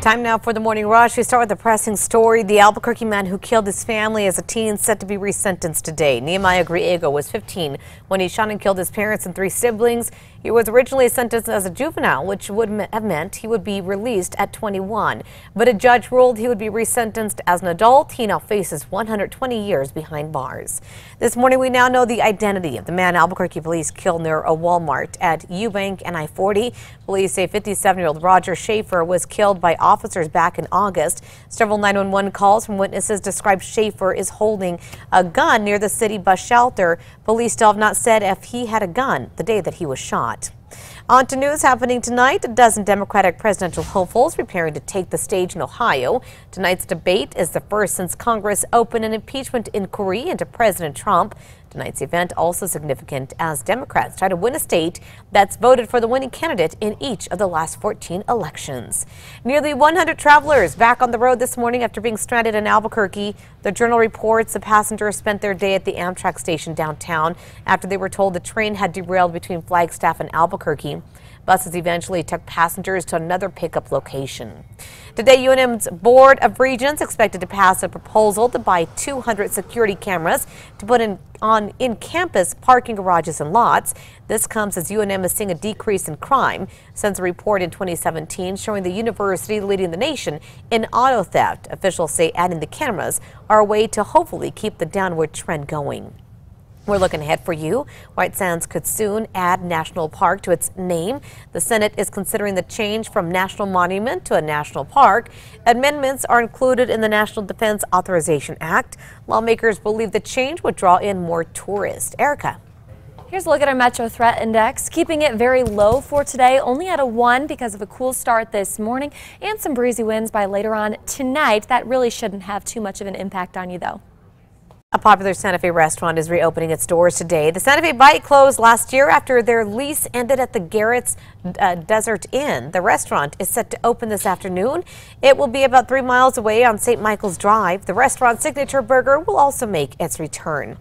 Time now for the morning rush. We start with a pressing story. The Albuquerque man who killed his family as a teen set to be resentenced today. Nehemiah Griego was 15 when he shot and killed his parents and 3 siblings. He was originally sentenced as a juvenile, which would have meant he would be released at 21. But a judge ruled he would be resentenced as an adult. He now faces 120 years behind bars. This morning, we now know the identity of the man Albuquerque police killed near a Walmart at Eubank and I-40. Police say 57-year-old Roger Schaefer was killed by officers back in August. Several 911 calls from witnesses describe Schaefer as holding a gun near the city bus shelter. Police still have not said if he had a gun the day that he was shot. On to news happening tonight. A dozen Democratic presidential hopefuls preparing to take the stage in Ohio. Tonight's debate is the first since Congress opened an impeachment inquiry into President Trump. Tonight's event also significant as Democrats try to win a state that's voted for the winning candidate in each of the last 14 elections. Nearly 100 travelers back on the road this morning after being stranded in Albuquerque. The Journal reports the passengers spent their day at the Amtrak station downtown after they were told the train had derailed between Flagstaff and Albuquerque. Buses eventually took passengers to another pickup location. Today, UNM's Board of Regents expected to pass a proposal to buy 200 security cameras to put on in-campus parking garages and lots. This comes as UNM is seeing a decrease in crime since a report in 2017 showing the university leading the nation in auto theft. Officials say adding the cameras are a way to hopefully keep the downward trend going. We're looking ahead for you. White Sands could soon add National Park to its name. The Senate is considering the change from National Monument to a National Park. Amendments are included in the National Defense Authorization Act. Lawmakers believe the change would draw in more tourists. Erica. Here's a look at our Metro Threat Index, keeping it very low for today, only at a 1 because of a cool start this morning and some breezy winds by later on tonight. That really shouldn't have too much of an impact on you, though. A popular Santa Fe restaurant is reopening its doors today. The Santa Fe Bite closed last year after their lease ended at the Garrett's Desert Inn. The restaurant is set to open this afternoon. It will be about 3 miles away on St. Michael's Drive. The restaurant's signature burger will also make its return.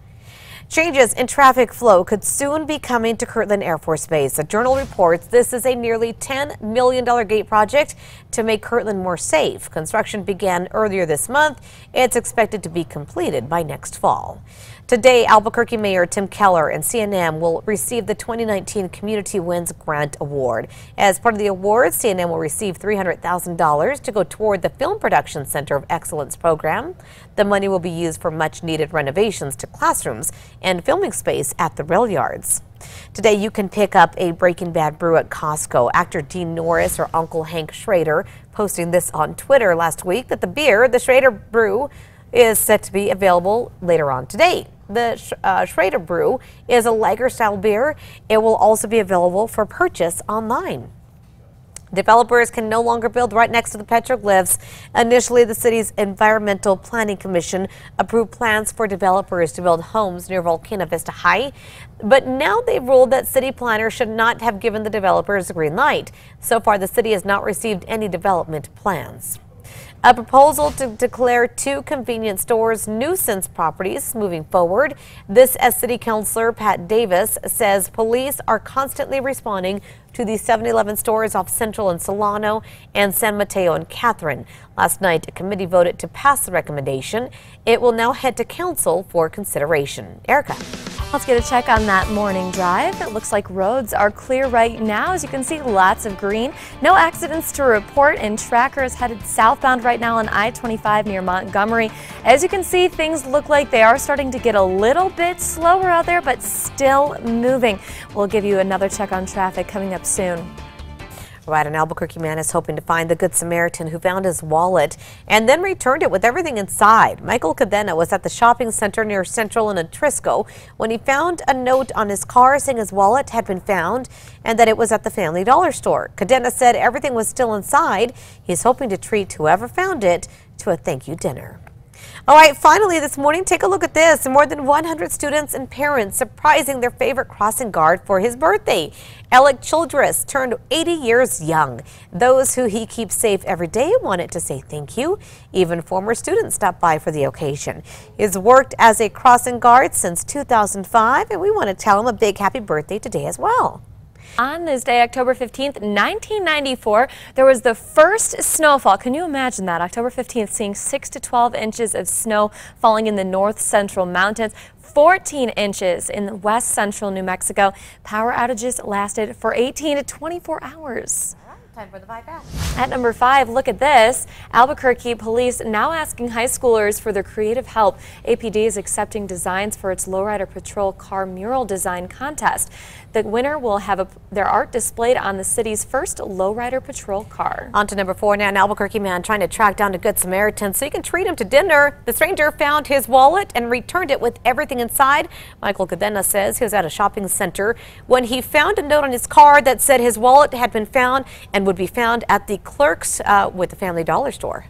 Changes in traffic flow could soon be coming to Kirtland Air Force Base. The Journal reports this is a nearly $10 million gate project to make Kirtland more safe. Construction began earlier this month. It's expected to be completed by next fall. Today, Albuquerque Mayor Tim Keller and CNM will receive the 2019 Community Wins Grant Award. As part of the award, CNM will receive $300,000 to go toward the Film Production Center of Excellence program. The money will be used for much-needed renovations to classrooms and filming space at the rail yards. Today, you can pick up a Breaking Bad brew at Costco. Actor Dean Norris or Uncle Hank Schrader posting this on Twitter last week that the beer, the Schrader brew, is set to be available later on today. The Schrader brew is a lager-style beer. It will also be available for purchase online. Developers can no longer build right next to the petroglyphs. Initially, the city's Environmental Planning Commission approved plans for developers to build homes near Volcano Vista High. But now they've ruled that city planners should not have given the developers a green light. So far, the city has not received any development plans. A proposal to declare 2 convenience stores nuisance properties moving forward. This as City Councilor Pat Davis says police are constantly responding to the 7-Eleven stores off Central and Solano and San Mateo and Catherine. Last night, a committee voted to pass the recommendation. It will now head to council for consideration. Erica. Let's get a check on that morning drive. It looks like roads are clear right now. As you can see, lots of green. No accidents to report, and Tracker is headed southbound right now on I-25 near Montgomery. As you can see, things look like they are starting to get a little bit slower out there, but still moving. We'll give you another check on traffic coming up soon. Right, an Albuquerque man is hoping to find the Good Samaritan who found his wallet and then returned it with everything inside. Michael Cadena was at the shopping center near Central and Atrisco when he found a note on his car saying his wallet had been found and that it was at the Family Dollar store. Cadena said everything was still inside. He's hoping to treat whoever found it to a thank you dinner. All right, finally this morning, take a look at this. More than 100 students and parents surprising their favorite crossing guard for his birthday. Alec Childress turned 80 years young. Those who he keeps safe every day wanted to say thank you. Even former students stopped by for the occasion. He's worked as a crossing guard since 2005, and we want to tell him a big happy birthday today as well. On this day, October 15th, 1994, there was the first snowfall. Can you imagine that? October 15th, seeing 6 to 12 inches of snow falling in the north central mountains, 14 inches in the west central New Mexico. Power outages lasted for 18 to 24 hours. Time for the 5 Fast. At number 5, look at this. Albuquerque police now asking high schoolers for their creative help. APD is accepting designs for its Lowrider Patrol car mural design contest. The winner will have their art displayed on the city's first Lowrider Patrol car. On to number 4 now. An Albuquerque man trying to track down a good Samaritan so he can treat him to dinner. The stranger found his wallet and returned it with everything inside. Michael Cadena says he was at a shopping center when he found a note on his car that said his wallet had been found and would be found at the clerks with the Family Dollar store.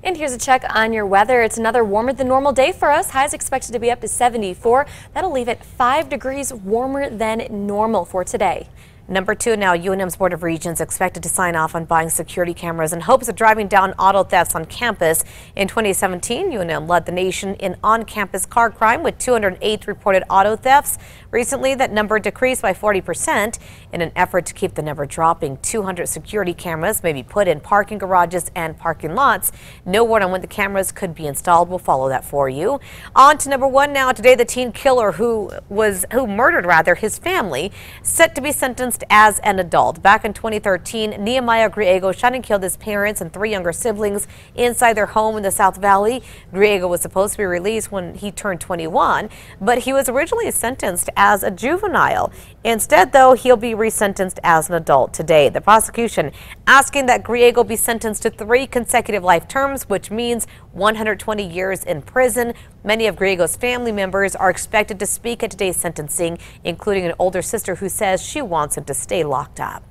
And here's a check on your weather. It's another warmer than normal day for us. Highs expected to be up to 74. That'll leave it 5 degrees warmer than normal for today. Number 2 now, UNM's Board of Regents expected to sign off on buying security cameras in hopes of driving down auto thefts on campus. In 2017, UNM led the nation in on-campus car crime with 208 reported auto thefts. Recently, that number decreased by 40%. In an effort to keep the number dropping, 200 security cameras may be put in parking garages and parking lots. No word on when the cameras could be installed. We'll follow that for you. On to number 1 now. Today, the teen killer who murdered his family, set to be sentenced as an adult. Back in 2013, Nehemiah Griego shot and killed his parents and 3 younger siblings inside their home in the South Valley. Griego was supposed to be released when he turned 21, but he was originally sentenced as a juvenile. Instead, though, he'll be resentenced as an adult today. The prosecution asking that Griego be sentenced to 3 consecutive life terms, which means 120 years in prison. Many of Griego's family members are expected to speak at today's sentencing, including an older sister who says she wants him to stay locked up.